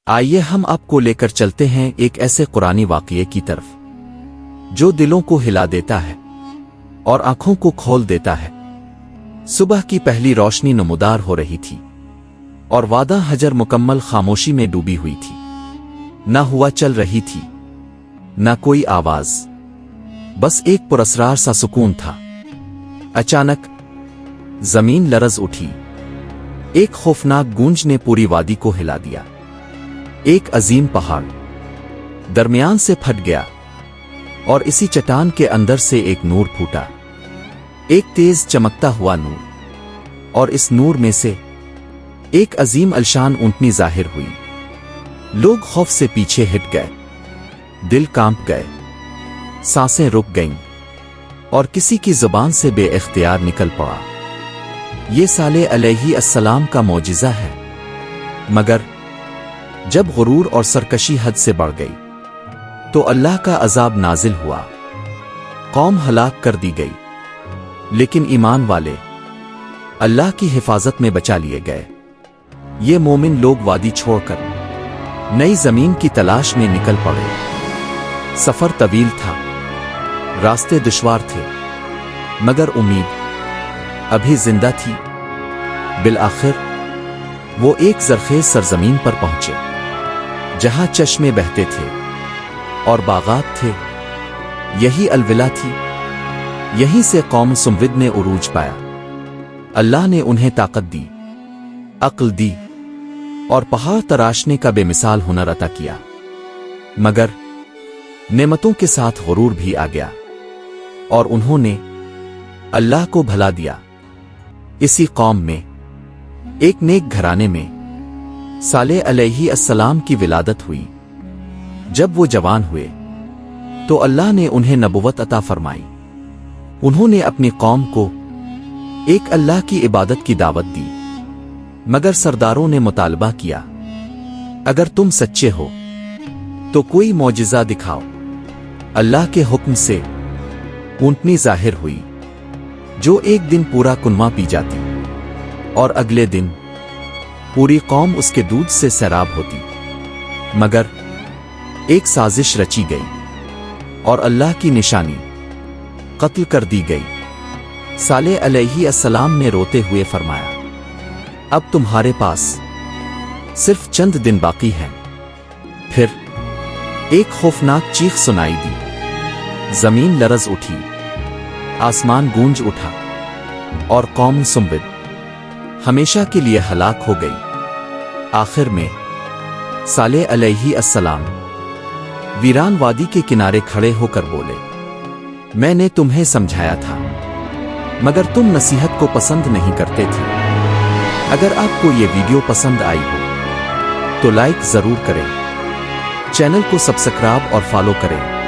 آئیے ہم آپ کو لے کر چلتے ہیں ایک ایسے قرآنی واقعے کی طرف جو دلوں کو ہلا دیتا ہے اور آنکھوں کو کھول دیتا ہے۔ صبح کی پہلی روشنی نمودار ہو رہی تھی اور وادی حجر مکمل خاموشی میں ڈوبی ہوئی تھی۔ نہ ہوا چل رہی تھی، نہ کوئی آواز، بس ایک پراسرار سا سکون تھا۔ اچانک زمین لرز اٹھی، ایک خوفناک گونج نے پوری وادی کو ہلا دیا۔ ایک عظیم پہاڑ درمیان سے پھٹ گیا اور اسی چٹان کے اندر سے ایک نور پھوٹا، ایک تیز چمکتا ہوا نور، اور اس نور میں سے ایک عظیم الشان اونٹنی ظاہر ہوئی۔ لوگ خوف سے پیچھے ہٹ گئے، دل کانپ گئے، سانسیں رک گئیں، اور کسی کی زبان سے بے اختیار نکل پڑا، یہ صالح علیہ السلام کا معجزہ ہے۔ مگر جب غرور اور سرکشی حد سے بڑھ گئی تو اللہ کا عذاب نازل ہوا، قوم ہلاک کر دی گئی، لیکن ایمان والے اللہ کی حفاظت میں بچا لیے گئے۔ یہ مومن لوگ وادی چھوڑ کر نئی زمین کی تلاش میں نکل پڑے۔ سفر طویل تھا، راستے دشوار تھے، مگر امید ابھی زندہ تھی۔ بالآخر وہ ایک زرخیز سرزمین پر پہنچے جہاں چشمے بہتے تھے اور باغات تھے۔ یہی الولا تھی، یہیں سے قوم سمود نے عروج پایا۔ اللہ نے انہیں طاقت دی، عقل دی، اور پہاڑ تراشنے کا بے مثال ہنر عطا کیا، مگر نعمتوں کے ساتھ غرور بھی آ گیا اور انہوں نے اللہ کو بھلا دیا۔ اسی قوم میں ایک نیک گھرانے میں صالح علیہ السلام کی ولادت ہوئی۔ جب وہ جوان ہوئے تو اللہ نے انہیں نبوت عطا فرمائی۔ انہوں نے اپنی قوم کو ایک اللہ کی عبادت کی دعوت دی، مگر سرداروں نے مطالبہ کیا، اگر تم سچے ہو تو کوئی معجزہ دکھاؤ۔ اللہ کے حکم سے اونٹنی ظاہر ہوئی جو ایک دن پورا کنواں پی جاتی اور اگلے دن پوری قوم اس کے دودھ سے سیراب ہوتی۔ مگر ایک سازش رچی گئی اور اللہ کی نشانی قتل کر دی گئی۔ صالح علیہ السلام نے روتے ہوئے فرمایا، اب تمہارے پاس صرف چند دن باقی ہیں۔ پھر ایک خوفناک چیخ سنائی دی، زمین لرز اٹھی، آسمان گونج اٹھا، اور قوم سمود ہمیشہ کے لیے ہلاک ہو گئی۔ آخر میں صالح علیہ السلام ویران وادی کے کنارے کھڑے ہو کر بولے، میں نے تمہیں سمجھایا تھا، مگر تم نصیحت کو پسند نہیں کرتے تھے۔ اگر آپ کو یہ ویڈیو پسند آئی ہو تو لائک ضرور کریں، چینل کو سبسکرائب اور فالو کریں۔